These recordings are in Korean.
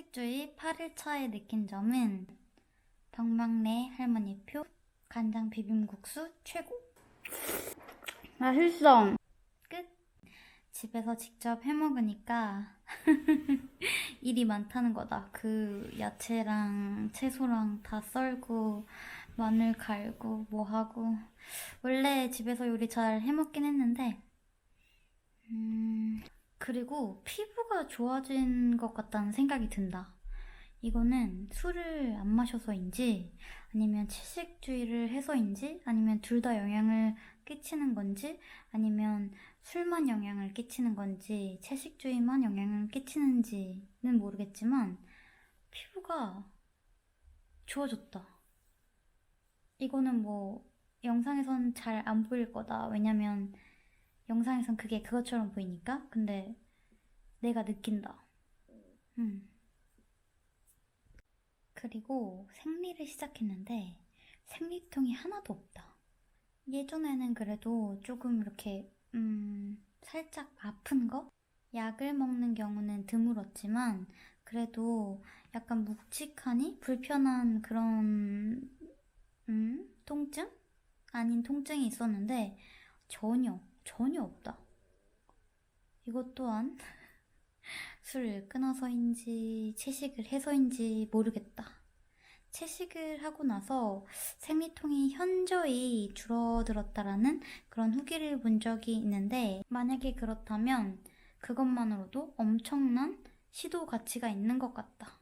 채식주의 8일차에 느낀 점은 병명래 할머니표 간장 비빔국수 최고. 맛있어. 끝. 집에서 직접 해먹으니까 일이 많다는 거다. 그 야채랑 채소랑 다 썰고 마늘 갈고 뭐 하고. 원래 집에서 요리 잘 해먹긴 했는데 그리고 피부가 좋아진 것 같다는 생각이 든다. 이거는 술을 안 마셔서인지 아니면 채식주의를 해서인지 아니면 둘 다 영향을 끼치는 건지 아니면 술만 영향을 끼치는 건지 채식주의만 영향을 끼치는지는 모르겠지만 피부가 좋아졌다. 이거는 뭐 영상에선 잘 안 보일 거다. 왜냐면 영상에선 그게 그것처럼 보이니까. 근데 내가 느낀다. 그리고 생리를 시작했는데 생리통이 하나도 없다. 예전에는 그래도 조금 이렇게 살짝 아픈 거? 약을 먹는 경우는 드물었지만 그래도 약간 묵직하니 불편한 그런 통증? 아닌 통증이 있었는데 전혀 없다. 이것 또한 술을 끊어서인지 채식을 해서인지 모르겠다. 채식을 하고 나서 생리통이 현저히 줄어들었다라는 그런 후기를 본 적이 있는데 만약에 그렇다면 그것만으로도 엄청난 시도 가치가 있는 것 같다.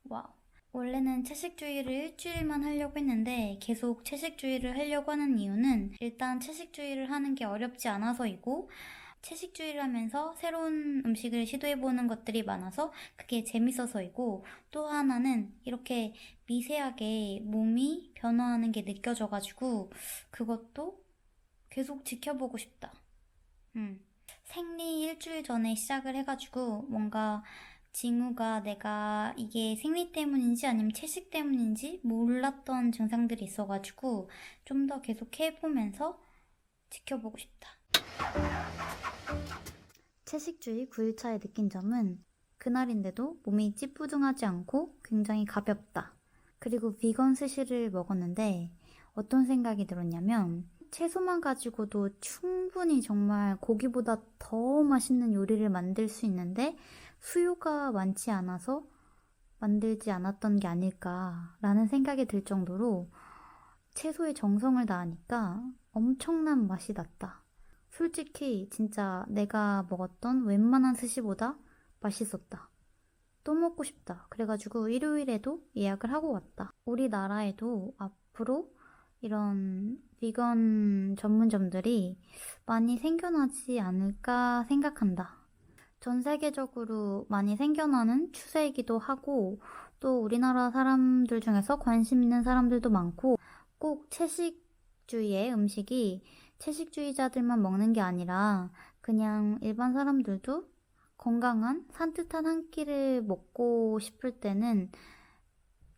와우. 원래는 채식주의를 일주일만 하려고 했는데 계속 채식주의를 하려고 하는 이유는 일단 채식주의를 하는 게 어렵지 않아서이고 채식주의를 하면서 새로운 음식을 시도해보는 것들이 많아서 그게 재밌어서이고 또 하나는 이렇게 미세하게 몸이 변화하는 게 느껴져가지고 그것도 계속 지켜보고 싶다. 생리 일주일 전에 시작을 해가지고 뭔가 징후가 내가 이게 생리 때문인지 아니면 채식 때문인지 몰랐던 증상들이 있어가지고 좀 더 계속 해보면서 지켜보고 싶다. 채식주의 9일차에 느낀 점은 그날인데도 몸이 찌뿌둥하지 않고 굉장히 가볍다. 그리고 비건 스시를 먹었는데 어떤 생각이 들었냐면 채소만 가지고도 충분히 정말 고기보다 더 맛있는 요리를 만들 수 있는데 수요가 많지 않아서 만들지 않았던 게 아닐까라는 생각이 들 정도로 채소에 정성을 다하니까 엄청난 맛이 났다. 솔직히 진짜 내가 먹었던 웬만한 스시보다 맛있었다. 또 먹고 싶다. 그래가지고 일요일에도 예약을 하고 왔다. 우리나라에도 앞으로 이런 비건 전문점들이 많이 생겨나지 않을까 생각한다. 전 세계적으로 많이 생겨나는 추세이기도 하고 또 우리나라 사람들 중에서 관심 있는 사람들도 많고 꼭 채식주의의 음식이 채식주의자들만 먹는 게 아니라 그냥 일반 사람들도 건강한 산뜻한 한 끼를 먹고 싶을 때는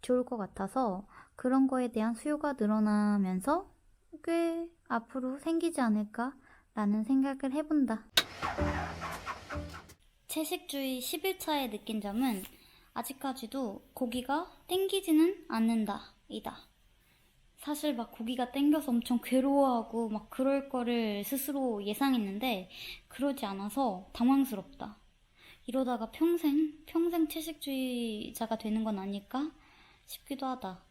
좋을 것 같아서 그런 거에 대한 수요가 늘어나면서 꽤 앞으로 생기지 않을까라는 생각을 해본다. 채식주의 10일차에 느낀 점은 아직까지도 고기가 땡기지는 않는다 이다. 사실 막 고기가 땡겨서 엄청 괴로워하고 막 그럴 거를 스스로 예상했는데 그러지 않아서 당황스럽다. 이러다가 평생 채식주의자가 되는 건 아닐까 싶기도 하다.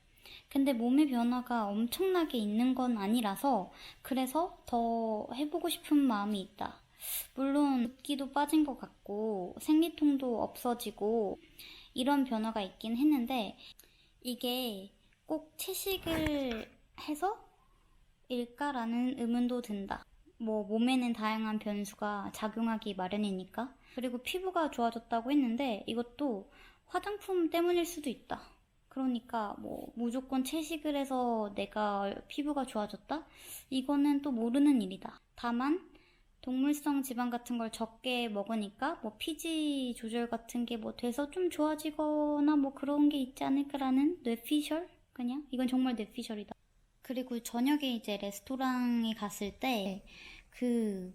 근데 몸의 변화가 엄청나게 있는 건 아니라서 그래서 더 해보고 싶은 마음이 있다. 물론 붓기도 빠진 것 같고 생리통도 없어지고 이런 변화가 있긴 했는데 이게 꼭 채식을 해서 일까라는 의문도 든다. 뭐 몸에는 다양한 변수가 작용하기 마련이니까. 그리고 피부가 좋아졌다고 했는데 이것도 화장품 때문일 수도 있다. 그러니까 뭐 무조건 채식을 해서 내가 피부가 좋아졌다? 이거는 또 모르는 일이다. 다만 동물성 지방 같은 걸 적게 먹으니까 뭐 피지 조절 같은 게 뭐 돼서 좀 좋아지거나 뭐 그런 게 있지 않을까라는 뇌피셜? 그냥 이건 정말 뇌피셜이다. 그리고 저녁에 이제 레스토랑에 갔을 때 그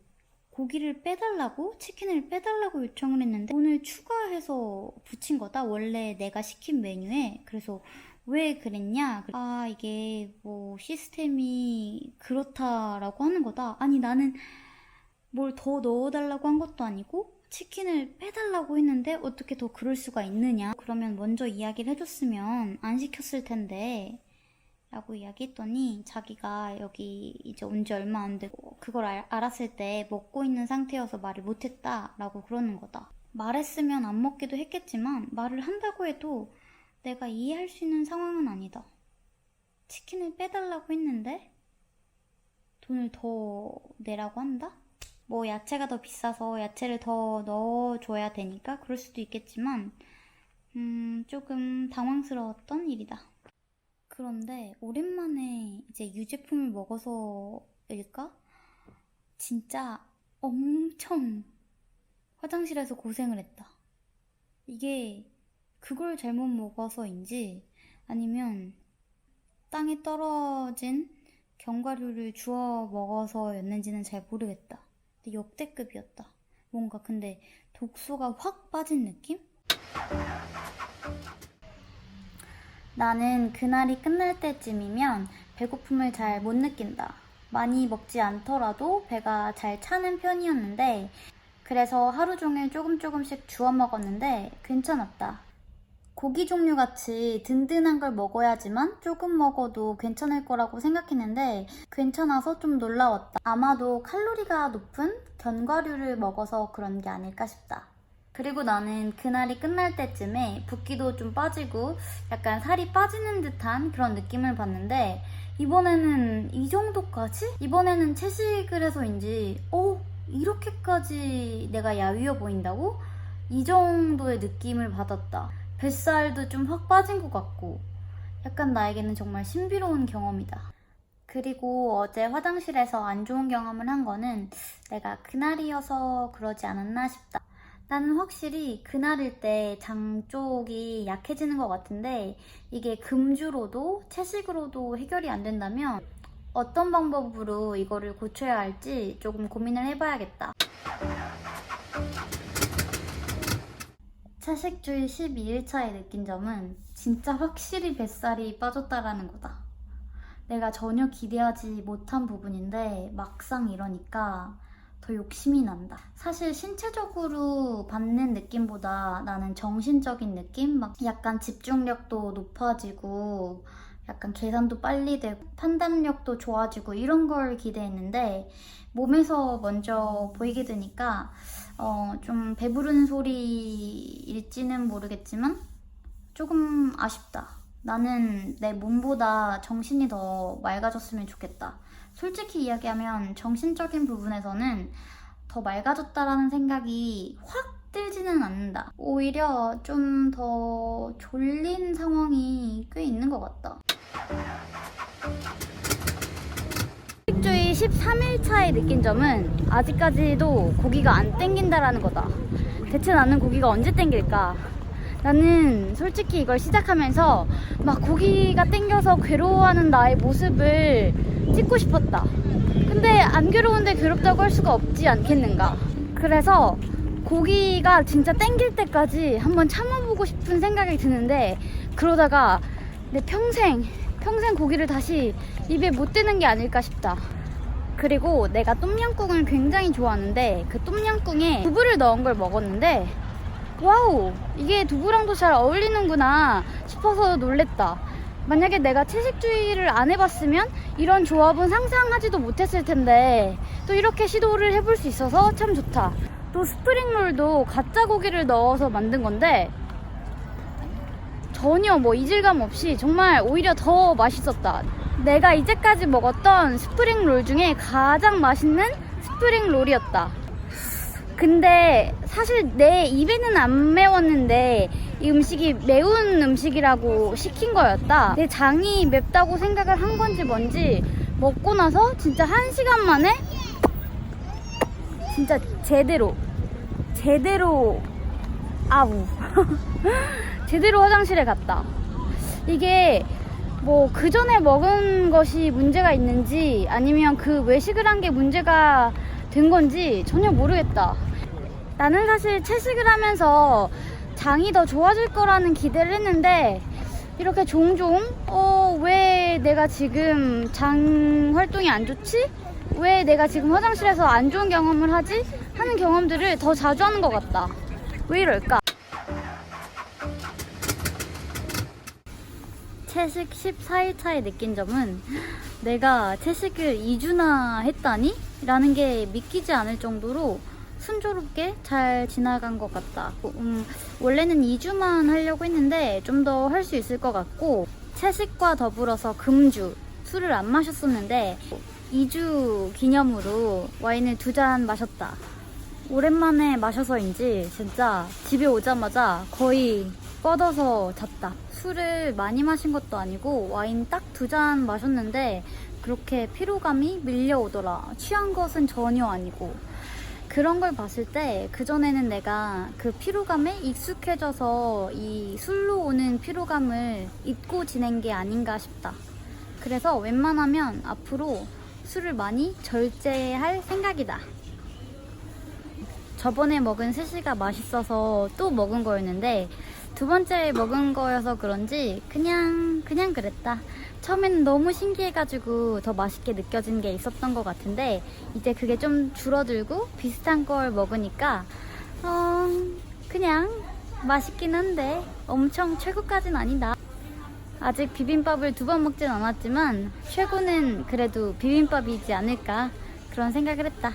고기를 빼달라고, 치킨을 빼달라고 요청을 했는데 돈을 추가해서 붙인 거다. 원래 내가 시킨 메뉴에. 그래서 왜 그랬냐? 아, 이게 뭐 시스템이 그렇다라고 하는 거다. 아니, 나는 뭘 더 넣어달라고 한 것도 아니고 치킨을 빼달라고 했는데 어떻게 더 그럴 수가 있느냐? 그러면 먼저 이야기를 해줬으면 안 시켰을 텐데 라고 이야기했더니 자기가 여기 이제 온 지 얼마 안 되고 그걸 알았을 때 먹고 있는 상태여서 말을 못했다 라고 그러는 거다. 말했으면 안 먹기도 했겠지만 말을 한다고 해도 내가 이해할 수 있는 상황은 아니다. 치킨을 빼달라고 했는데 돈을 더 내라고 한다? 뭐 야채가 더 비싸서 야채를 더 넣어줘야 되니까 그럴 수도 있겠지만 조금 당황스러웠던 일이다. 그런데 오랜만에 이제 유제품을 먹어서일까? 진짜 엄청 화장실에서 고생을 했다. 이게 그걸 잘못 먹어서인지 아니면 땅에 떨어진 견과류를 주워 먹어서였는지는 잘 모르겠다. 근데 역대급이었다. 뭔가 근데 독소가 확 빠진 느낌? 나는 그날이 끝날 때쯤이면 배고픔을 잘 못 느낀다. 많이 먹지 않더라도 배가 잘 차는 편이었는데 그래서 하루 종일 조금씩 주워 먹었는데 괜찮았다. 고기 종류같이 든든한 걸 먹어야지만 조금 먹어도 괜찮을 거라고 생각했는데 괜찮아서 좀 놀라웠다. 아마도 칼로리가 높은 견과류를 먹어서 그런 게 아닐까 싶다. 그리고 나는 그날이 끝날 때쯤에 붓기도 좀 빠지고 약간 살이 빠지는 듯한 그런 느낌을 받는데 이번에는 이 정도까지? 이번에는 채식을 해서인지 이렇게까지 내가 야위어 보인다고? 이 정도의 느낌을 받았다. 뱃살도 좀 확 빠진 것 같고 약간 나에게는 정말 신비로운 경험이다. 그리고 어제 화장실에서 안 좋은 경험을 한 거는 내가 그날이어서 그러지 않았나 싶다. 나는 확실히 그날일 때 장 쪽이 약해지는 것 같은데 이게 금주로도 채식으로도 해결이 안 된다면 어떤 방법으로 이거를 고쳐야 할지 조금 고민을 해봐야겠다. 채식주의 12일차에 느낀 점은 진짜 확실히 뱃살이 빠졌다라는 거다. 내가 전혀 기대하지 못한 부분인데 막상 이러니까 더 욕심이 난다. 사실 신체적으로 받는 느낌보다 나는 정신적인 느낌? 막 약간 집중력도 높아지고 약간 계산도 빨리 되고 판단력도 좋아지고 이런 걸 기대했는데 몸에서 먼저 보이게 되니까 좀 배부른 소리일지는 모르겠지만 조금 아쉽다. 나는 내 몸보다 정신이 더 맑아졌으면 좋겠다. 솔직히 이야기하면 정신적인 부분에서는 더 맑아졌다라는 생각이 확 들지는 않는다. 오히려 좀 더 졸린 상황이 꽤 있는 것 같다. 채식주의 13일차에 느낀 점은 아직까지도 고기가 안 땡긴다라는 거다. 대체 나는 고기가 언제 땡길까? 나는 솔직히 이걸 시작하면서 막 고기가 땡겨서 괴로워하는 나의 모습을 찍고 싶었다. 근데 안 괴로운데 괴롭다고 할 수가 없지 않겠는가? 그래서 고기가 진짜 땡길 때까지 한번 참아보고 싶은 생각이 드는데 그러다가 내 평생 고기를 다시 입에 못 대는 게 아닐까 싶다. 그리고 내가 똠양꿍을 굉장히 좋아하는데 그 똠양꿍에 두부를 넣은 걸 먹었는데 와우, 이게 두부랑도 잘 어울리는구나 싶어서 놀랬다. 만약에 내가 채식주의를 안 해봤으면 이런 조합은 상상하지도 못했을 텐데 또 이렇게 시도를 해볼 수 있어서 참 좋다. 또 스프링롤도 가짜 고기를 넣어서 만든 건데 전혀 뭐 이질감 없이 정말 오히려 더 맛있었다. 내가 이제까지 먹었던 스프링롤 중에 가장 맛있는 스프링롤이었다. 근데 사실 내 입에는 안 매웠는데 이 음식이 매운 음식이라고 시킨 거였다. 내 장이 맵다고 생각을 한 건지 뭔지 먹고 나서 진짜 1시간 만에 진짜 제대로 아우 제대로 화장실에 갔다. 이게 뭐 그 전에 먹은 것이 문제가 있는지 아니면 그 외식을 한 게 문제가 된 건지 전혀 모르겠다. 나는 사실 채식을 하면서 장이 더 좋아질 거라는 기대를 했는데 이렇게 종종 왜 내가 지금 장 활동이 안 좋지? 왜 내가 지금 화장실에서 안 좋은 경험을 하지? 하는 경험들을 더 자주 하는 것 같다. 왜 이럴까? 채식 14일 차에 느낀 점은 내가 채식을 2주나 했다니? 라는 게 믿기지 않을 정도로 순조롭게 잘 지나간 것 같다. 원래는 2주만 하려고 했는데 좀 더 할 수 있을 것 같고, 채식과 더불어서 금주, 술을 안 마셨었는데 2주 기념으로 와인을 2잔 마셨다. 오랜만에 마셔서인지 진짜 집에 오자마자 거의 뻗어서 잤다. 술을 많이 마신 것도 아니고 와인 딱 2잔 마셨는데 그렇게 피로감이 밀려오더라. 취한 것은 전혀 아니고. 그런 걸 봤을 때 그전에는 내가 그 피로감에 익숙해져서 이 술로 오는 피로감을 잊고 지낸 게 아닌가 싶다. 그래서 웬만하면 앞으로 술을 많이 절제할 생각이다. 저번에 먹은 스시가 맛있어서 또 먹은 거였는데 2번째 먹은 거여서 그런지 그냥 그랬다. 처음에는 너무 신기해가지고 더 맛있게 느껴진 게 있었던 것 같은데 이제 그게 좀 줄어들고 비슷한 걸 먹으니까 그냥 맛있긴 한데 엄청 최고까진 아니다. 아직 비빔밥을 2번 먹진 않았지만 최고는 그래도 비빔밥이지 않을까 그런 생각을 했다.